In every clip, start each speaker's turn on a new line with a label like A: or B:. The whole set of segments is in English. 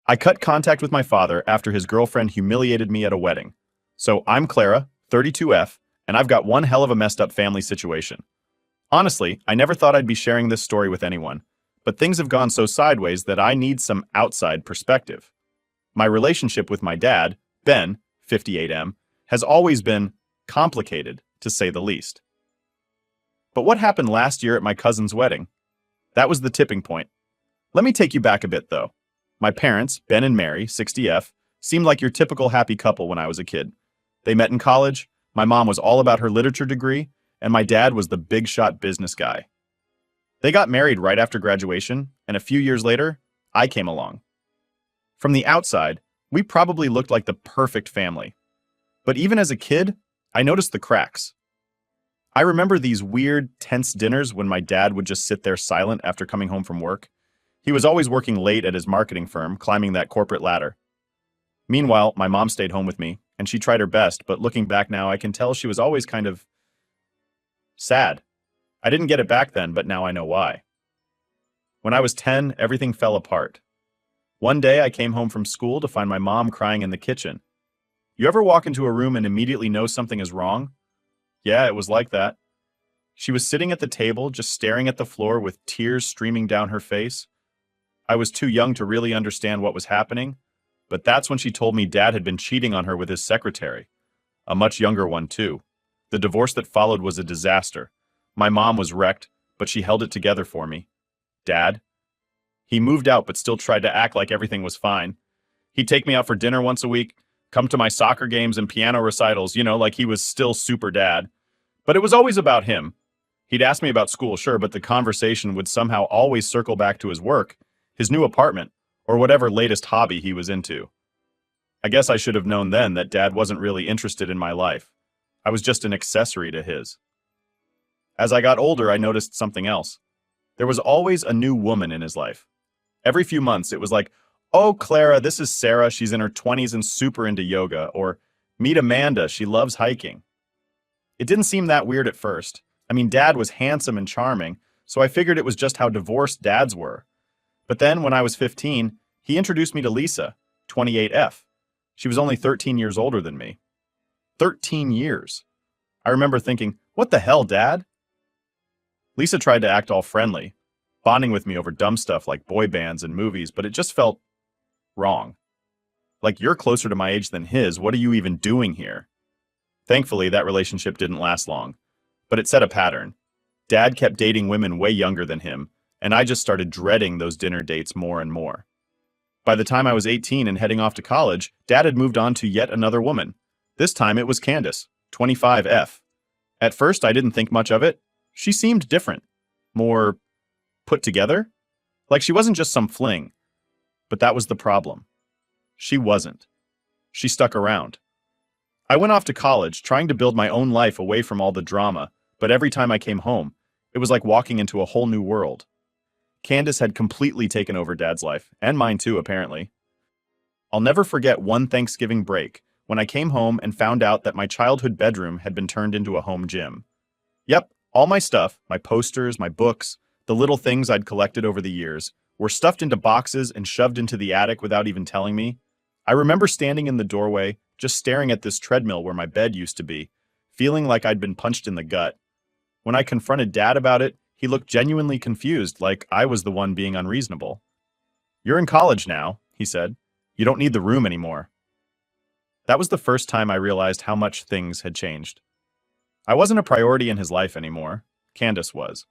A: I cut contact with my father after his girlfriend humiliated me at a wedding. So I'm Clara, 32F, and I've got one hell of a messed up family situation. Honestly, I never thought I'd be sharing this story with anyone, but things have gone so sideways that I need some outside perspective. My relationship with my dad, Ben, 58M, has always been complicated, to say the least. But what happened last year at my cousin's wedding? That was the tipping point. Let me take you back a bit, though. My parents, Ben and Mary, 60F, seemed like your typical happy couple when I was a kid. They met in college, my mom was all about her literature degree, and my dad was the big shot business guy. They got married right after graduation, and a few years later, I came along. From the outside, we probably looked like the perfect family. But even as a kid, I noticed the cracks. I remember these weird, tense dinners when my dad would just sit there silent after coming home from work. He was always working late at his marketing firm, climbing that corporate ladder. Meanwhile, my mom stayed home with me, and she tried her best, but looking back now, I can tell she was always kind of sad. I didn't get it back then, but now I know why. When I was 10, everything fell apart. One day, I came home from school to find my mom crying in the kitchen. You ever walk into a room and immediately know something is wrong? Yeah, it was like that. She was sitting at the table, just staring at the floor with tears streaming down her face. I was too young to really understand what was happening, but that's when she told me Dad had been cheating on her with his secretary. A much younger one, too. The divorce that followed was a disaster. My mom was wrecked, but she held it together for me. Dad? He moved out but still tried to act like everything was fine. He'd take me out for dinner once a week, come to my soccer games and piano recitals, like he was still super dad. But it was always about him. He'd ask me about school, sure, but the conversation would somehow always circle back to his work, his new apartment, or whatever latest hobby he was into. I guess I should have known then that Dad wasn't really interested in my life. I was just an accessory to his. As I got older, I noticed something else. There was always a new woman in his life. Every few months, it was like, "Oh, Clara, this is Sarah, she's in her 20s and super into yoga," or "Meet Amanda, she loves hiking." It didn't seem that weird at first. I mean, Dad was handsome and charming, so I figured it was just how divorced dads were. But then, when I was 15, he introduced me to Lisa, 28F. She was only 13 years older than me. 13 years. I remember thinking, what the hell, Dad? Lisa tried to act all friendly, bonding with me over dumb stuff like boy bands and movies, but it just felt wrong. Like, you're closer to my age than his, what are you even doing here? Thankfully, that relationship didn't last long, but it set a pattern. Dad kept dating women way younger than him, and I just started dreading those dinner dates more and more. By the time I was 18 and heading off to college, Dad had moved on to yet another woman. This time it was Candace, 25F. At first, I didn't think much of it. She seemed different, more put together. Like she wasn't just some fling. But that was the problem. She wasn't. She stuck around. I went off to college, trying to build my own life away from all the drama, but every time I came home, it was like walking into a whole new world. Candace had completely taken over Dad's life, and mine too, apparently. I'll never forget one Thanksgiving break when I came home and found out that my childhood bedroom had been turned into a home gym. Yep, all my stuff, my posters, my books, the little things I'd collected over the years, were stuffed into boxes and shoved into the attic without even telling me. I remember standing in the doorway, just staring at this treadmill where my bed used to be, feeling like I'd been punched in the gut. When I confronted Dad about it, he looked genuinely confused, like I was the one being unreasonable. "You're in college now," he said. "You don't need the room anymore." That was the first time I realized how much things had changed. I wasn't a priority in his life anymore. Candace was.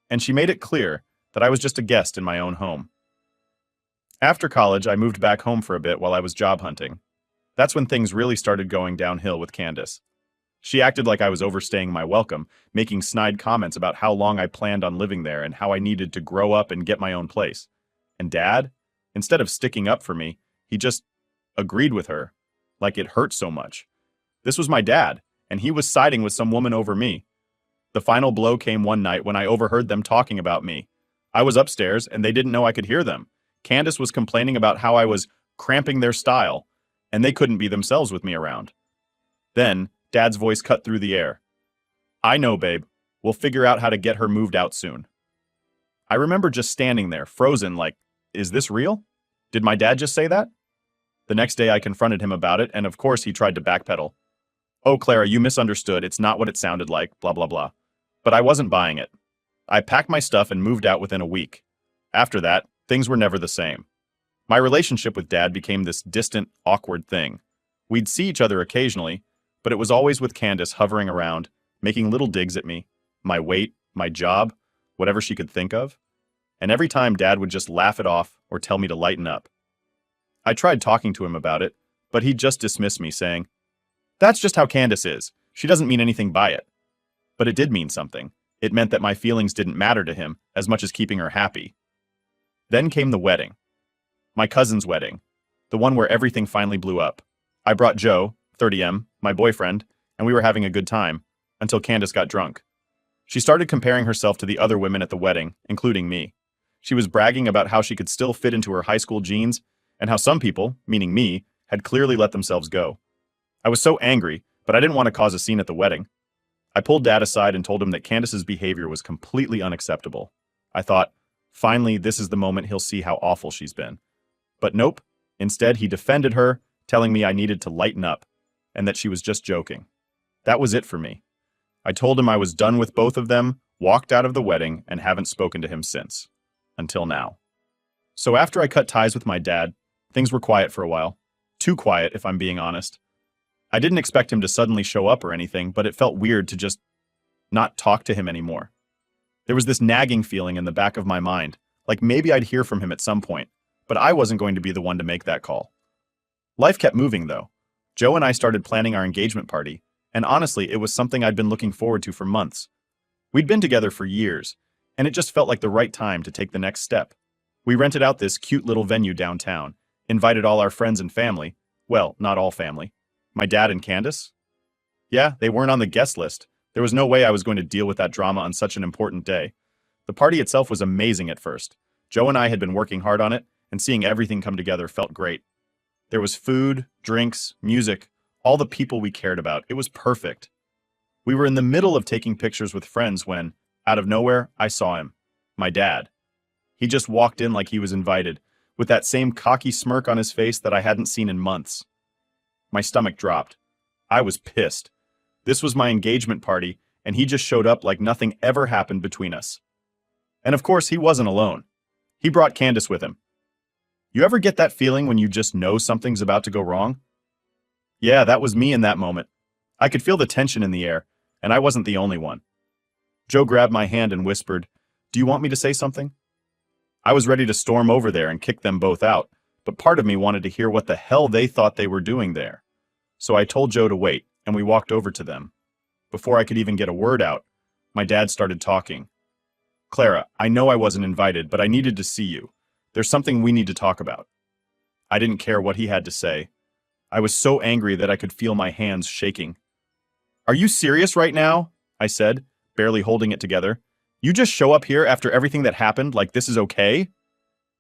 A: And she made it clear that I was just a guest in my own home. After college, I moved back home for a bit while I was job hunting. That's when things really started going downhill with Candace. She acted like I was overstaying my welcome, making snide comments about how long I planned on living there and how I needed to grow up and get my own place. And Dad, instead of sticking up for me, he just agreed with her, like it hurt so much. This was my dad, and he was siding with some woman over me. The final blow came one night when I overheard them talking about me. I was upstairs, and they didn't know I could hear them. Candace was complaining about how I was cramping their style, and they couldn't be themselves with me around. Then, Dad's voice cut through the air. "I know, babe. We'll figure out how to get her moved out soon." I remember just standing there, frozen, like, is this real? Did my dad just say that? The next day I confronted him about it, and of course he tried to backpedal. Oh, Clara, you misunderstood. It's not what it sounded like, blah, blah, blah. But I wasn't buying it. I packed my stuff and moved out within a week. After that, things were never the same. My relationship with Dad became this distant, awkward thing. We'd see each other occasionally, but it was always with Candace hovering around, making little digs at me, my weight, my job, whatever she could think of. And every time Dad would just laugh it off or tell me to lighten up. I tried talking to him about it, but he'd just dismiss me, saying, "That's just how Candace is. She doesn't mean anything by it." But it did mean something. It meant that my feelings didn't matter to him as much as keeping her happy. Then came the wedding. My cousin's wedding. The one where everything finally blew up. I brought Joe, 30M, my boyfriend, and we were having a good time, until Candace got drunk. She started comparing herself to the other women at the wedding, including me. She was bragging about how she could still fit into her high school jeans, and how some people, meaning me, had clearly let themselves go. I was so angry, but I didn't want to cause a scene at the wedding. I pulled Dad aside and told him that Candace's behavior was completely unacceptable. I thought, finally, this is the moment he'll see how awful she's been. But nope. Instead, he defended her, telling me I needed to lighten up, and that she was just joking. That was it for me. I told him I was done with both of them, walked out of the wedding, and haven't spoken to him since. Until now. So after I cut ties with my dad, things were quiet for a while. Too quiet, if I'm being honest. I didn't expect him to suddenly show up or anything, but it felt weird to just not talk to him anymore. There was this nagging feeling in the back of my mind, like maybe I'd hear from him at some point, but I wasn't going to be the one to make that call. Life kept moving, though. Joe and I started planning our engagement party, and honestly, it was something I'd been looking forward to for months. We'd been together for years, and it just felt like the right time to take the next step. We rented out this cute little venue downtown, invited all our friends and family. Well, not all family. My dad and Candace? Yeah, they weren't on the guest list. There was no way I was going to deal with that drama on such an important day. The party itself was amazing at first. Joe and I had been working hard on it, and seeing everything come together felt great. There was food, drinks, music, all the people we cared about. It was perfect. We were in the middle of taking pictures with friends when, out of nowhere, I saw him. My dad. He just walked in like he was invited, with that same cocky smirk on his face that I hadn't seen in months. My stomach dropped. I was pissed. This was my engagement party, and he just showed up like nothing ever happened between us. And of course, he wasn't alone. He brought Candace with him. You ever get that feeling when you just know something's about to go wrong? Yeah, that was me in that moment. I could feel the tension in the air, and I wasn't the only one. Joe grabbed my hand and whispered, "Do you want me to say something?" I was ready to storm over there and kick them both out, but part of me wanted to hear what the hell they thought they were doing there. So I told Joe to wait, and we walked over to them. Before I could even get a word out, my dad started talking. "Clara, I know I wasn't invited, but I needed to see you. There's something we need to talk about." I didn't care what he had to say. I was so angry that I could feel my hands shaking. "Are you serious right now?" I said, barely holding it together. "You just show up here after everything that happened like this is okay?"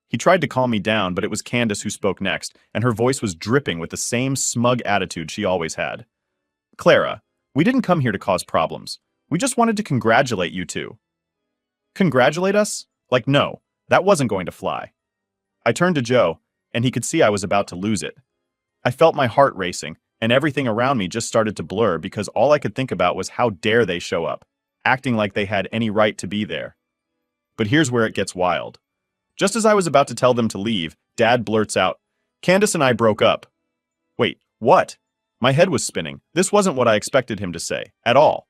A: He tried to calm me down, but it was Candace who spoke next, and her voice was dripping with the same smug attitude she always had. "Clara, we didn't come here to cause problems. We just wanted to congratulate you two." Congratulate us? Like, no, that wasn't going to fly. I turned to Joe, and he could see I was about to lose it. I felt my heart racing, and everything around me just started to blur because all I could think about was how dare they show up, acting like they had any right to be there. But here's where it gets wild. Just as I was about to tell them to leave, Dad blurts out, "Candace and I broke up." Wait, what? My head was spinning. This wasn't what I expected him to say, at all.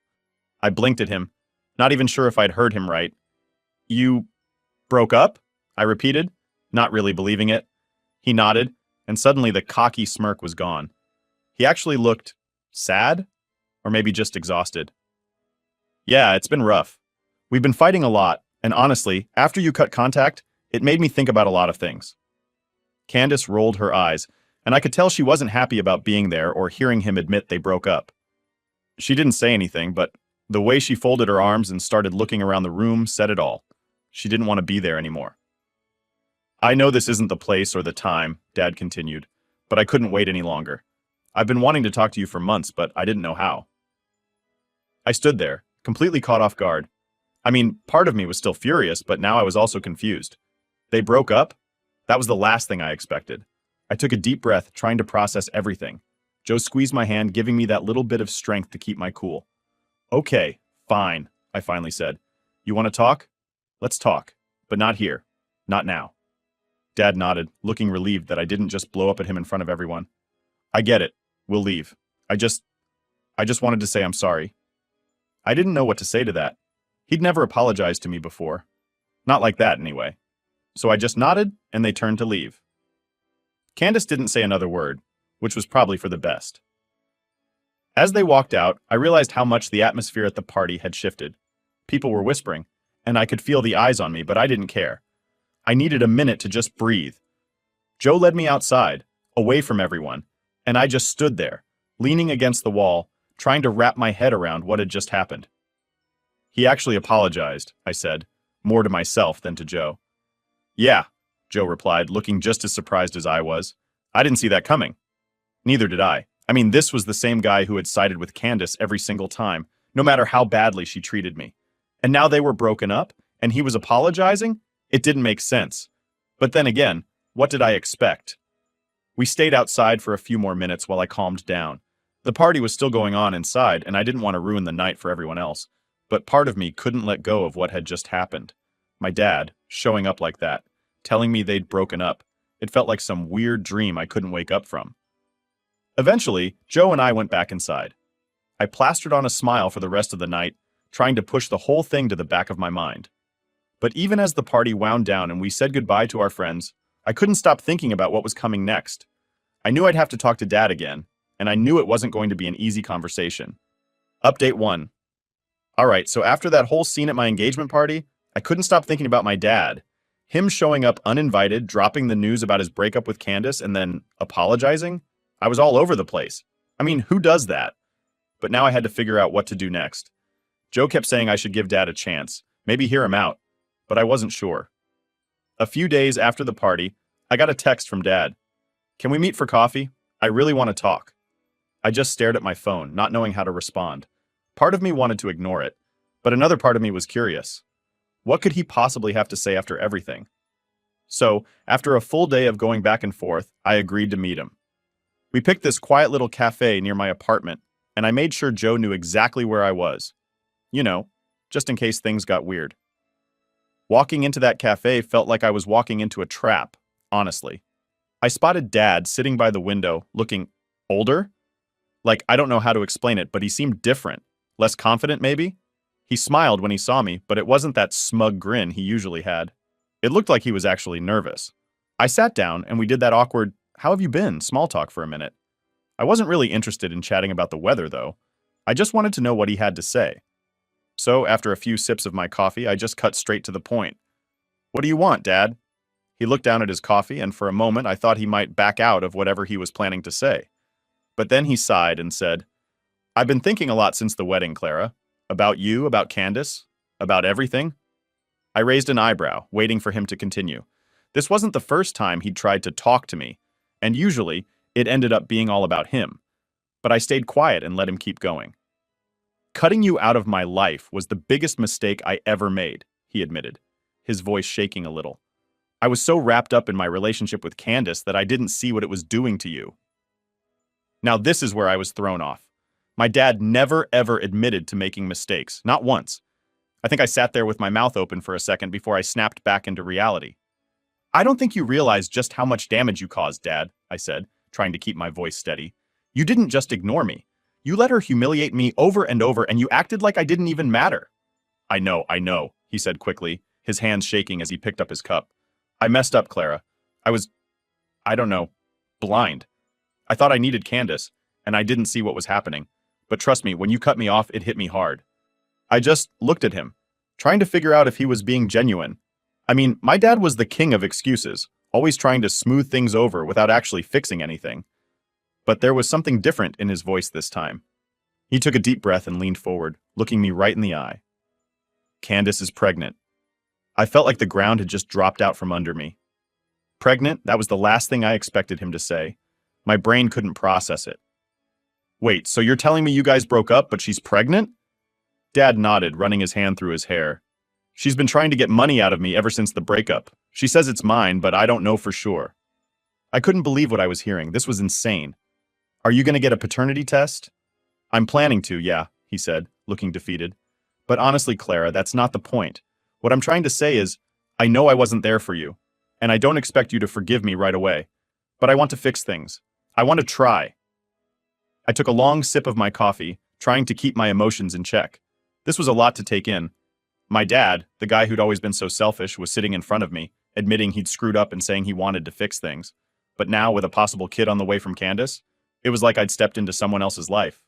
A: I blinked at him, not even sure if I'd heard him right. "You broke up?" I repeated, not really believing it. He nodded, and suddenly the cocky smirk was gone. He actually looked sad, or maybe just exhausted. "Yeah, it's been rough. We've been fighting a lot, and honestly, after you cut contact, it made me think about a lot of things." Candace rolled her eyes, and I could tell she wasn't happy about being there or hearing him admit they broke up. She didn't say anything, but the way she folded her arms and started looking around the room said it all. She didn't want to be there anymore. "I know this isn't the place or the time," Dad continued, "but I couldn't wait any longer. I've been wanting to talk to you for months, but I didn't know how." I stood there, completely caught off guard. I mean, part of me was still furious, but now I was also confused. They broke up? That was the last thing I expected. I took a deep breath, trying to process everything. Joe squeezed my hand, giving me that little bit of strength to keep my cool. Okay, fine, I finally said. You want to talk? Let's talk. But not here. Not now. Dad nodded, looking relieved that I didn't just blow up at him in front of everyone. I get it. We'll leave. I just wanted to say I'm sorry. I didn't know what to say to that. He'd never apologized to me before. Not like that, anyway. So I just nodded, and they turned to leave. Candace didn't say another word, which was probably for the best. As they walked out, I realized how much the atmosphere at the party had shifted. People were whispering, and I could feel the eyes on me, but I didn't care. I needed a minute to just breathe. Joe led me outside, away from everyone, and I just stood there, leaning against the wall, trying to wrap my head around what had just happened. He actually apologized, I said, more to myself than to Joe. Yeah, Joe replied, looking just as surprised as I was. I didn't see that coming. Neither did I. I mean, this was the same guy who had sided with Candace every single time, no matter how badly she treated me. And now they were broken up, and he was apologizing? It didn't make sense. But then again, what did I expect? We stayed outside for a few more minutes while I calmed down. The party was still going on inside, and I didn't want to ruin the night for everyone else. But part of me couldn't let go of what had just happened. My dad, showing up like that, telling me they'd broken up. It felt like some weird dream I couldn't wake up from. Eventually, Joe and I went back inside. I plastered on a smile for the rest of the night, trying to push the whole thing to the back of my mind. But even as the party wound down and we said goodbye to our friends, I couldn't stop thinking about what was coming next. I knew I'd have to talk to Dad again, and I knew it wasn't going to be an easy conversation. Update 1. Alright, so after that whole scene at my engagement party, I couldn't stop thinking about my dad. Him showing up uninvited, dropping the news about his breakup with Candace, and then apologizing? I was all over the place. I mean, who does that? But now I had to figure out what to do next. Joe kept saying I should give Dad a chance, maybe hear him out, but I wasn't sure. A few days after the party, I got a text from Dad. Can we meet for coffee? I really want to talk. I just stared at my phone, not knowing how to respond. Part of me wanted to ignore it, but another part of me was curious. What could he possibly have to say after everything? So, after a full day of going back and forth, I agreed to meet him. We picked this quiet little cafe near my apartment, and I made sure Joe knew exactly where I was. You know, just in case things got weird. Walking into that cafe felt like I was walking into a trap, honestly. I spotted Dad sitting by the window, looking older? Like, I don't know how to explain it, but he seemed different. Less confident, maybe? He smiled when he saw me, but it wasn't that smug grin he usually had. It looked like he was actually nervous. I sat down, and we did that awkward, "How have you been?" small talk for a minute. I wasn't really interested in chatting about the weather, though. I just wanted to know what he had to say. So, after a few sips of my coffee, I just cut straight to the point. "What do you want, Dad?" He looked down at his coffee, and for a moment I thought he might back out of whatever he was planning to say. But then he sighed and said, "I've been thinking a lot since the wedding, Clara. About you, about Candace, about everything." I raised an eyebrow, waiting for him to continue. This wasn't the first time he'd tried to talk to me, and usually it ended up being all about him. But I stayed quiet and let him keep going. "Cutting you out of my life was the biggest mistake I ever made," he admitted, his voice shaking a little. "I was so wrapped up in my relationship with Candace that I didn't see what it was doing to you." Now this is where I was thrown off. My dad never ever admitted to making mistakes, not once. I think I sat there with my mouth open for a second before I snapped back into reality. "I don't think you realize just how much damage you caused, Dad," I said, trying to keep my voice steady. "You didn't just ignore me. You let her humiliate me over and over, and you acted like I didn't even matter." I know, he said quickly, his hands shaking as he picked up his cup. "I messed up, Clara. I don't know, blind. I thought I needed Candace, and I didn't see what was happening. But trust me, when you cut me off, it hit me hard." I just looked at him, trying to figure out if he was being genuine. I mean, my dad was the king of excuses, always trying to smooth things over without actually fixing anything. But there was something different in his voice this time. He took a deep breath and leaned forward, looking me right in the eye. "Candace is pregnant." I felt like the ground had just dropped out from under me. Pregnant? That was the last thing I expected him to say. My brain couldn't process it. "Wait, so you're telling me you guys broke up, but she's pregnant?" Dad nodded, running his hand through his hair. "She's been trying to get money out of me ever since the breakup. She says it's mine, but I don't know for sure. I couldn't believe what I was hearing. This was insane. Are you going to get a paternity test? I'm planning to, yeah, he said, looking defeated. But honestly, Clara, that's not the point. What I'm trying to say is, I know I wasn't there for you, and I don't expect you to forgive me right away. But I want to fix things. I want to try. I took a long sip of my coffee, trying to keep my emotions in check. This was a lot to take in. My dad, the guy who'd always been so selfish, was sitting in front of me, admitting he'd screwed up and saying he wanted to fix things. But now, with a possible kid on the way from Candace, it was like I'd stepped into someone else's life.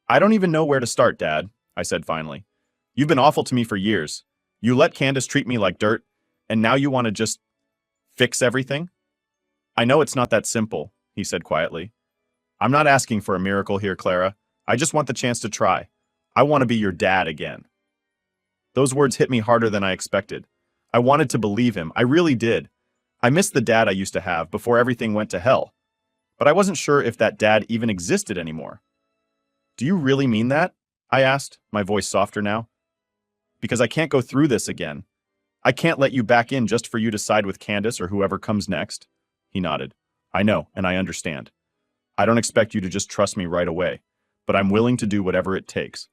A: I don't even know where to start, Dad, I said finally. You've been awful to me for years. You let Candace treat me like dirt, and now you want to just fix everything? I know it's not that simple, he said quietly. I'm not asking for a miracle here, Clara. I just want the chance to try. I want to be your dad again. Those words hit me harder than I expected. I wanted to believe him. I really did. I missed the dad I used to have before everything went to hell. But I wasn't sure if that dad even existed anymore. Do you really mean that? I asked, my voice softer now. Because I can't go through this again. I can't let you back in just for you to side with Candace or whoever comes next. He nodded. I know, and I understand. I don't expect you to just trust me right away, but I'm willing to do whatever it takes.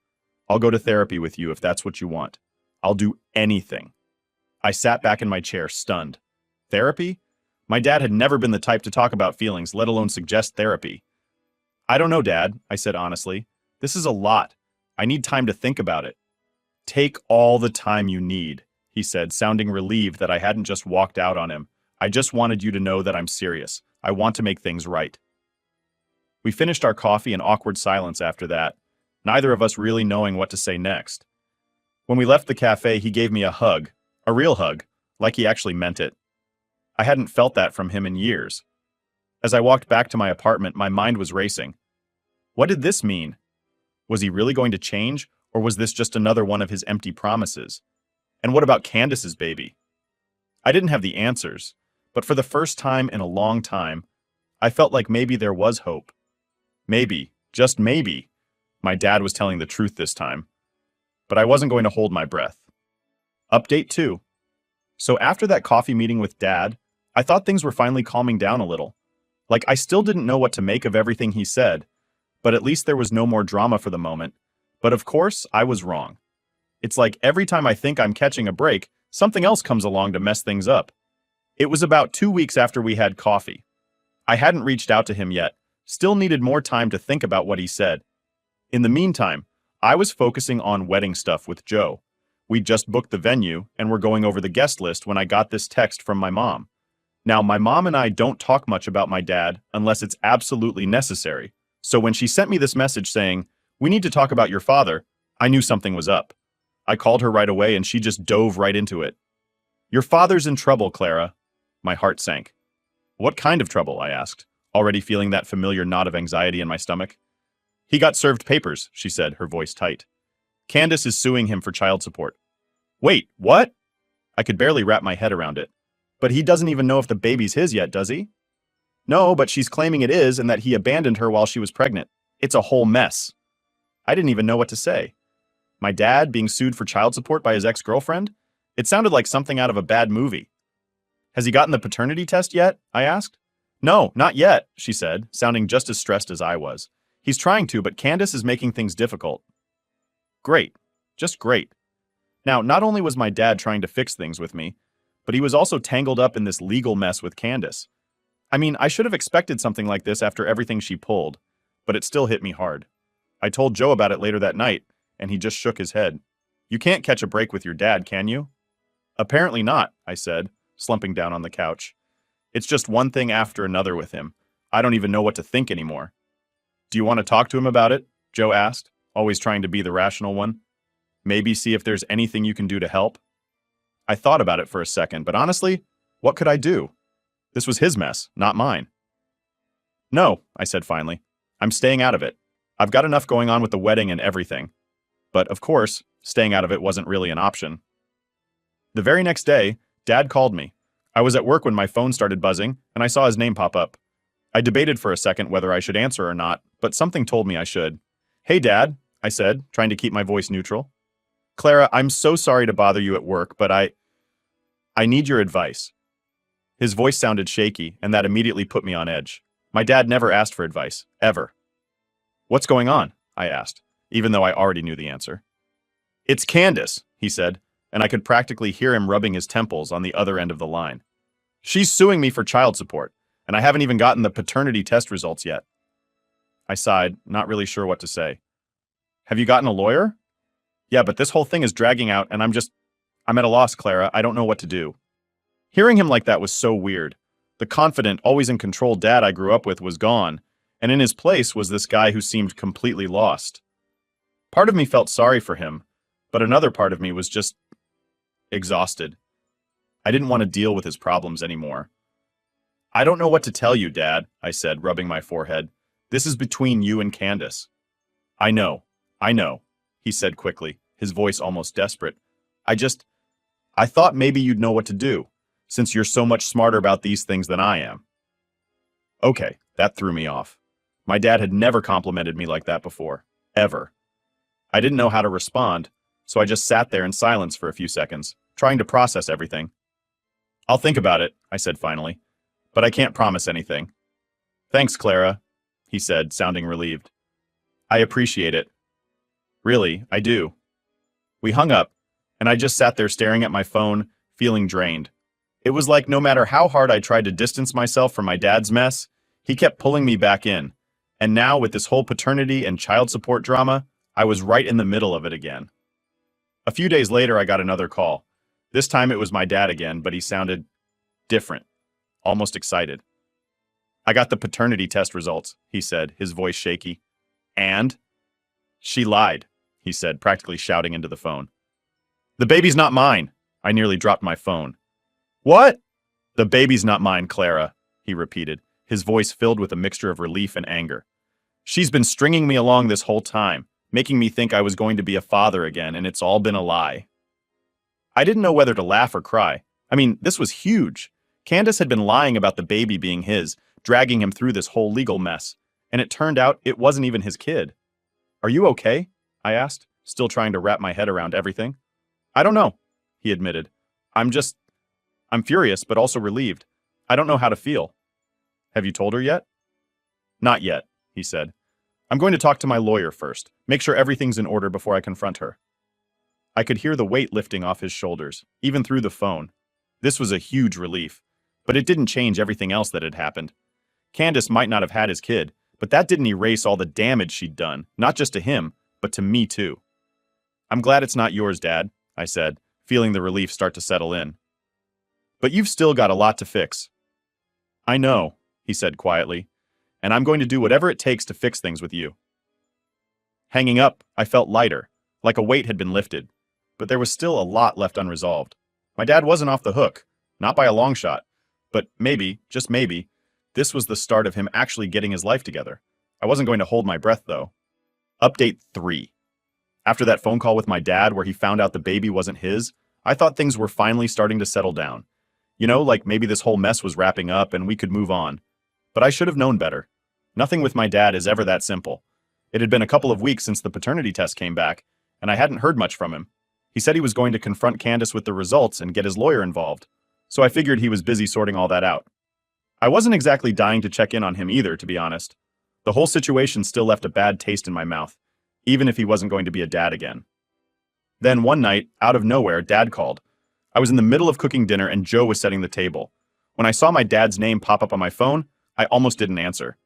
A: I'll go to therapy with you if that's what you want. I'll do anything. I sat back in my chair, stunned. Therapy? My dad had never been the type to talk about feelings, let alone suggest therapy. I don't know, Dad, I said honestly. This is a lot. I need time to think about it. Take all the time you need, he said, sounding relieved that I hadn't just walked out on him. I just wanted you to know that I'm serious. I want to make things right. We finished our coffee in awkward silence after that, neither of us really knowing what to say next. When we left the cafe, he gave me a hug, a real hug, like he actually meant it. I hadn't felt that from him in years. As I walked back to my apartment, my mind was racing. What did this mean? Was he really going to change, or was this just another one of his empty promises? And what about Candace's baby? I didn't have the answers, but for the first time in a long time, I felt like maybe there was hope. Maybe, just maybe, my dad was telling the truth this time. But I wasn't going to hold my breath. Update 2. So after that coffee meeting with Dad, I thought things were finally calming down a little. Like I still didn't know what to make of everything he said, but at least there was no more drama for the moment. But of course, I was wrong. It's like every time I think I'm catching a break, something else comes along to mess things up. It was about 2 weeks after we had coffee. I hadn't reached out to him yet, still needed more time to think about what he said. In the meantime, I was focusing on wedding stuff with Joe. We'd just booked the venue and were going over the guest list when I got this text from my mom. Now, my mom and I don't talk much about my dad unless it's absolutely necessary. So when she sent me this message saying, "We need to talk about your father," I knew something was up. I called her right away and she just dove right into it. "Your father's in trouble, Clara." My heart sank. "What kind of trouble?" I asked, already feeling that familiar knot of anxiety in my stomach. "He got served papers," she said, her voice tight. "Candace is suing him for child support." "Wait, what?" I could barely wrap my head around it. "But he doesn't even know if the baby's his yet, does he?" "No, but she's claiming it is and that he abandoned her while she was pregnant. It's a whole mess." I didn't even know what to say. My dad being sued for child support by his ex-girlfriend? It sounded like something out of a bad movie. "Has he gotten the paternity test yet?" I asked. "No, not yet," she said, sounding just as stressed as I was. "He's trying to, but Candace is making things difficult." Great. Just great. Now, not only was my dad trying to fix things with me, but he was also tangled up in this legal mess with Candace. I mean, I should have expected something like this after everything she pulled, but it still hit me hard. I told Joe about it later that night, and he just shook his head. "You can't catch a break with your dad, can you?" "Apparently not," I said, slumping down on the couch. "It's just one thing after another with him. I don't even know what to think anymore." "Do you want to talk to him about it?" Joe asked, always trying to be the rational one. "Maybe see if there's anything you can do to help?" I thought about it for a second, but honestly, what could I do? This was his mess, not mine. "No," I said finally. "I'm staying out of it. I've got enough going on with the wedding and everything." But, of course, staying out of it wasn't really an option. The very next day, Dad called me. I was at work when my phone started buzzing, and I saw his name pop up. I debated for a second whether I should answer or not, but something told me I should. "Hey, Dad," I said, trying to keep my voice neutral. "Clara, I'm so sorry to bother you at work, but I need your advice. His voice sounded shaky, and that immediately put me on edge. My dad never asked for advice, ever. What's going on? I asked, even though I already knew the answer. It's Candace, he said, and I could practically hear him rubbing his temples on the other end of the line. She's suing me for child support, and I haven't even gotten the paternity test results yet. I sighed, not really sure what to say. Have you gotten a lawyer? Yeah, but this whole thing is dragging out, and I'm at a loss, Clara. I don't know what to do. Hearing him like that was so weird. The confident, always in control dad I grew up with was gone, and in his place was this guy who seemed completely lost. Part of me felt sorry for him, but another part of me was just exhausted. I didn't want to deal with his problems anymore. I don't know what to tell you, Dad, I said, rubbing my forehead. This is between you and Candace. I know, he said quickly, his voice almost desperate. I thought maybe you'd know what to do, since you're so much smarter about these things than I am. Okay, that threw me off. My dad had never complimented me like that before, ever. I didn't know how to respond, so I just sat there in silence for a few seconds, trying to process everything. I'll think about it, I said finally, but I can't promise anything. Thanks, Clara, he said, sounding relieved. I appreciate it. Really, I do. We hung up, and I just sat there staring at my phone, feeling drained. It was like no matter how hard I tried to distance myself from my dad's mess, he kept pulling me back in. And now, with this whole paternity and child support drama, I was right in the middle of it again. A few days later, I got another call. This time it was my dad again, but he sounded different, almost excited. I got the paternity test results, he said, his voice shaky. And? She lied, he said, practically shouting into the phone. The baby's not mine. I nearly dropped my phone. What? The baby's not mine, Clara, he repeated, his voice filled with a mixture of relief and anger. She's been stringing me along this whole time, making me think I was going to be a father again, and it's all been a lie. I didn't know whether to laugh or cry. I mean, this was huge. Candace had been lying about the baby being his, dragging him through this whole legal mess, and it turned out it wasn't even his kid. Are you okay? I asked, still trying to wrap my head around everything. I don't know, he admitted. I'm furious, but also relieved. I don't know how to feel. Have you told her yet? Not yet, he said. I'm going to talk to my lawyer first, make sure everything's in order before I confront her. I could hear the weight lifting off his shoulders, even through the phone. This was a huge relief, but it didn't change everything else that had happened. Candace might not have had his kid, but that didn't erase all the damage she'd done, not just to him, but to me too. I'm glad it's not yours, Dad, I said, feeling the relief start to settle in. But you've still got a lot to fix. I know, he said quietly, and I'm going to do whatever it takes to fix things with you. Hanging up, I felt lighter, like a weight had been lifted, but there was still a lot left unresolved. My dad wasn't off the hook, not by a long shot, but maybe, just maybe, this was the start of him actually getting his life together. I wasn't going to hold my breath, though. Update 3. After that phone call with my dad where he found out the baby wasn't his, I thought things were finally starting to settle down. You know, like maybe this whole mess was wrapping up and we could move on. But I should have known better. Nothing with my dad is ever that simple. It had been a couple of weeks since the paternity test came back, and I hadn't heard much from him. He said he was going to confront Candace with the results and get his lawyer involved, so I figured he was busy sorting all that out. I wasn't exactly dying to check in on him either, to be honest. The whole situation still left a bad taste in my mouth, even if he wasn't going to be a dad again. Then one night, out of nowhere, Dad called. I was in the middle of cooking dinner and Joe was setting the table. When I saw my dad's name pop up on my phone, I almost didn't answer.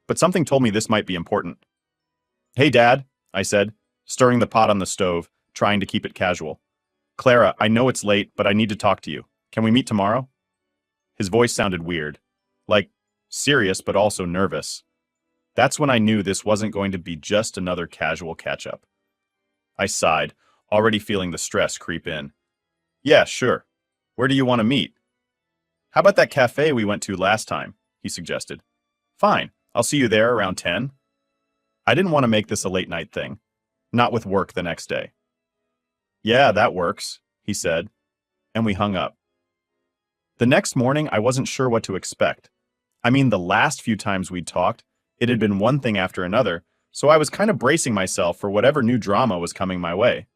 A: But something told me this might be important. Hey, Dad, I said, stirring the pot on the stove, trying to keep it casual. Clara, I know it's late, but I need to talk to you. Can we meet tomorrow? His voice sounded weird, like serious but also nervous. That's when I knew this wasn't going to be just another casual catch-up. I sighed, already feeling the stress creep in. Yeah, sure. Where do you want to meet? How about that cafe we went to last time? He suggested. Fine, I'll see you there around 10. I didn't want to make this a late night thing, not with work the next day. Yeah, that works, he said, and we hung up. The next morning, I wasn't sure what to expect. I mean, the last few times we'd talked, it had been one thing after another, so I was kind of bracing myself for whatever new drama was coming my way.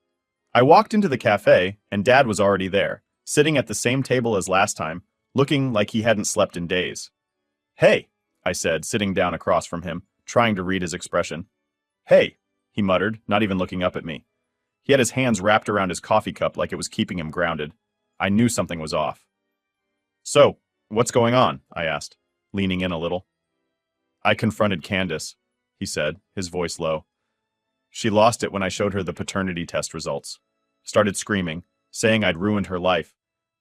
A: I walked into the cafe, and Dad was already there, sitting at the same table as last time, looking like he hadn't slept in days. "Hey," I said, sitting down across from him, trying to read his expression. "Hey," he muttered, not even looking up at me. He had his hands wrapped around his coffee cup like it was keeping him grounded. I knew something was off. "So, what's going on?" I asked, leaning in a little. "I confronted Candace," he said, his voice low. "She lost it when I showed her the paternity test results. Started screaming, saying I'd ruined her life,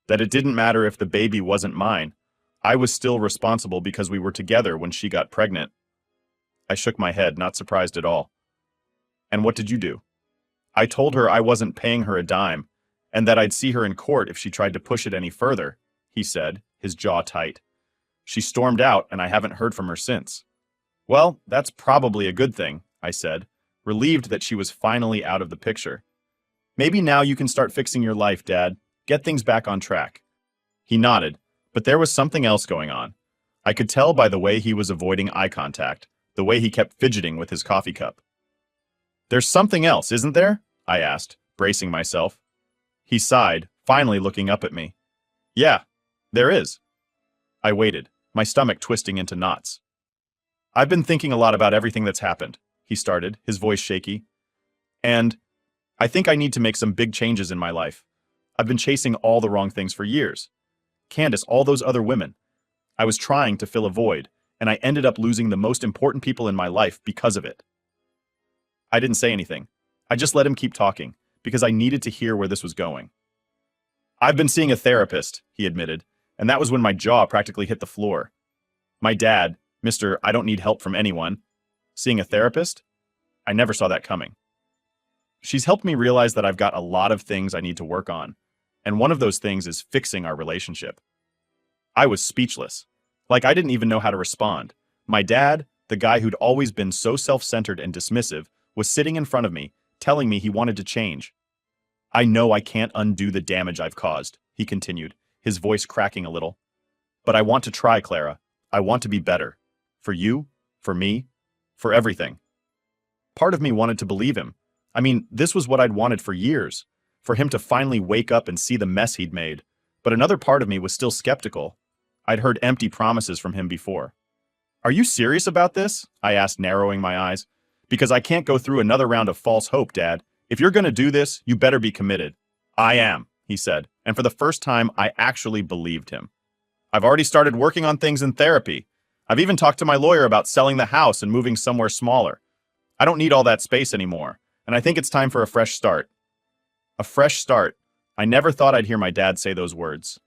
A: that it didn't matter if the baby wasn't mine. I was still responsible because we were together when she got pregnant." I shook my head, not surprised at all. "And what did you do?" "I told her I wasn't paying her a dime, and that I'd see her in court if she tried to push it any further," he said, his jaw tight. "She stormed out, and I haven't heard from her since." "Well, that's probably a good thing," I said, relieved that she was finally out of the picture. "Maybe now you can start fixing your life, Dad. Get things back on track." He nodded, but there was something else going on. I could tell by the way he was avoiding eye contact, the way he kept fidgeting with his coffee cup. "There's something else, isn't there?" I asked, bracing myself. He sighed, finally looking up at me. "Yeah, there is." I waited, my stomach twisting into knots. "I've been thinking a lot about everything that's happened," he started, his voice shaky. "And I think I need to make some big changes in my life. I've been chasing all the wrong things for years. Candace, all those other women. I was trying to fill a void, and I ended up losing the most important people in my life because of it." I didn't say anything. I just let him keep talking, because I needed to hear where this was going. "I've been seeing a therapist," he admitted, and that was when my jaw practically hit the floor. My dad, Mr. I don't need help from anyone. Seeing a therapist? I never saw that coming. "She's helped me realize that I've got a lot of things I need to work on, and one of those things is fixing our relationship." I was speechless. Like I didn't even know how to respond. My dad, the guy who'd always been so self-centered and dismissive, was sitting in front of me, telling me he wanted to change. "I know I can't undo the damage I've caused," he continued, his voice cracking a little. "But I want to try, Clara. I want to be better. For you, for me, for everything." Part of me wanted to believe him. I mean, this was what I'd wanted for years, for him to finally wake up and see the mess he'd made. But another part of me was still skeptical. I'd heard empty promises from him before. "Are you serious about this?" I asked, narrowing my eyes. "Because I can't go through another round of false hope, Dad. If you're going to do this, you better be committed." "I am," he said, and for the first time, I actually believed him. "I've already started working on things in therapy. I've even talked to my lawyer about selling the house and moving somewhere smaller. I don't need all that space anymore, and I think it's time for a fresh start." A fresh start. I never thought I'd hear my dad say those words.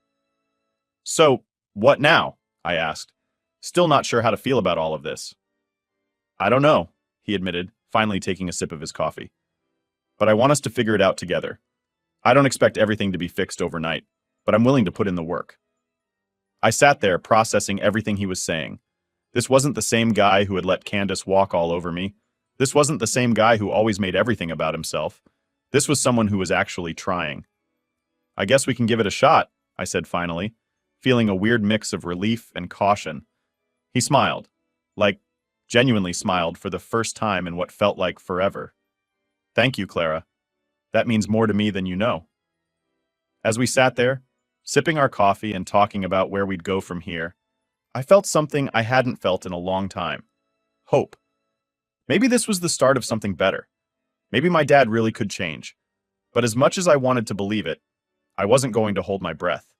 A: "So, what now?" I asked, still not sure how to feel about all of this. "I don't know," he admitted, finally taking a sip of his coffee. "But I want us to figure it out together. I don't expect everything to be fixed overnight, but I'm willing to put in the work." I sat there processing everything he was saying. This wasn't the same guy who had let Candace walk all over me. This wasn't the same guy who always made everything about himself. This was someone who was actually trying. "I guess we can give it a shot," I said finally, feeling a weird mix of relief and caution. He smiled, like genuinely smiled for the first time in what felt like forever. "Thank you, Clara. That means more to me than you know." As we sat there, sipping our coffee and talking about where we'd go from here, I felt something I hadn't felt in a long time. Hope. Maybe this was the start of something better. Maybe my dad really could change. But as much as I wanted to believe it, I wasn't going to hold my breath.